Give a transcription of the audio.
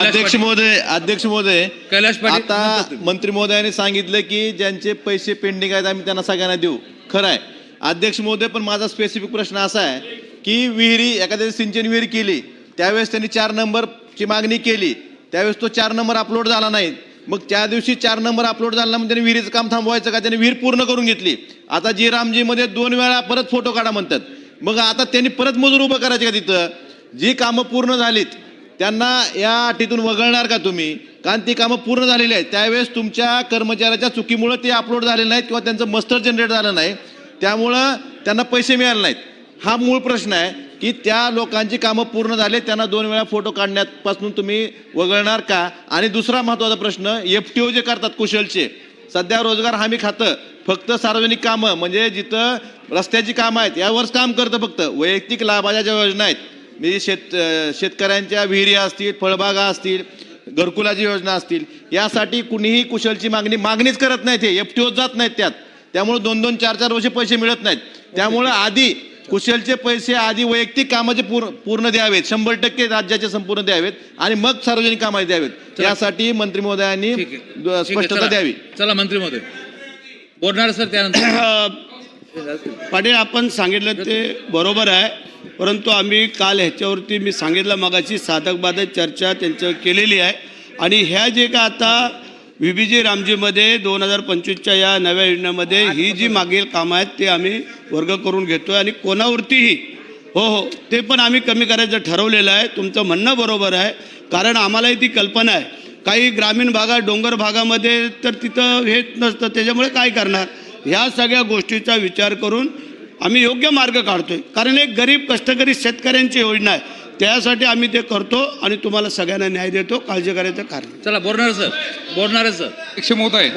अध्यक्ष महोदय कैलाश पाटील आता मंत्री महोदयाने सांगितलं की ज्यांचे पैसे पेंडिंग आहेत आम्ही त्यांना सगळ्यांना देऊ. खरं आहे अध्यक्ष महोदय, पण माझा स्पेसिफिक प्रश्न असा आहे की विहिरी एखाद्या सिंचन विहीर केली त्यावेळेस त्यांनी 4 नंबरची मागणी केली, त्यावेळेस तो 4 नंबर अपलोड झाला नाही, मग त्या दिवशी 4 नंबर अपलोड झाला मग त्यांनी विहिरीचं काम थांबवायचं का? त्यांनी विहीर पूर्ण करून घेतली. आता जी रामजीमध्ये 2 वेळा परत फोटो काढा म्हणतात, मग आता त्यांनी परत मजूर उभं करायचे का तिथं? जी कामं पूर्ण झालीत त्यांना या अटीतून वगळणार का तुम्ही? कारण ती कामं पूर्ण झालेली आहेत, त्यावेळेस तुमच्या कर्मचाऱ्याच्या चुकीमुळे ते अपलोड झालेले नाहीत किंवा त्यांचं मस्टर जनरेट झालं नाही, त्यामुळं त्यांना पैसे मिळाले नाहीत. हा मूळ प्रश्न आहे की त्या लोकांची कामं पूर्ण झाले त्यांना 2 वेळा फोटो काढण्यापासून तुम्ही वगळणार का? आणि दुसरा महत्त्वाचा प्रश्न, FTO जे करतात कुशलचे, सध्या रोजगार हमी खातं फक्त सार्वजनिक कामं म्हणजे जिथं रस्त्याची कामं आहेत यावरच काम करतं, फक्त वैयक्तिक लाभाच्या ज्या योजना आहेत म्हणजे शेतकऱ्यांच्या विहिरी असतील, फळबागा असतील, घरकुलाची योजना असतील, यासाठी कुणीही कुशलची मागणीच करत नाहीत. हे FTO जात नाहीत त्यात, त्यामुळे 2-2, 4-4 वर्ष पैसे मिळत नाहीत. त्यामुळे आधी कुशलचे पैसे आधी वैयक्तिक कामाचे पूर्ण द्यावेत, 100% राज्याचे संपूर्ण द्यावेत आणि मग सार्वजनिक कामाचे द्यावेत. यासाठी मंत्री महोदयांनी स्पष्टता द्यावी. चला मंत्री महोदय बोलणार सर त्यानंतर. पाटील आपण सांगितलं ते बरोबर आहे, परंतु आम्ही काल ह्याच्यावरती मी सांगितलं मगाशी साधक बाधक चर्चा त्यांचं केलेली आहे. आणि ह्या जे का आता VBG रामजीमध्ये 2025च्या या नव्या योजनेमध्ये ही जी मागील कामं आहेत ते आम्ही वर्ग करून घेतो आहे आणि कोणावरतीही हो ते पण आम्ही कमी करायचं ठरवलेलं आहे. तुमचं म्हणणं बरोबर आहे, कारण आम्हालाही ती कल्पना आहे काही ग्रामीण भागात डोंगर भागामध्ये तर तिथं हे नसतं, त्याच्यामुळे काय करणार? ह्या सगळ्या गोष्टीचा विचार करून आम्ही योग्य मार्ग काढतोय, कारण एक गरीब कष्टकरी शेतकऱ्यांची योजना आहे, त्यासाठी आम्ही ते करतो आणि तुम्हाला सगळ्यांना न्याय देतो, काळजी करायचं कारण. चला बोलणार सर. अध्यक्ष महोदय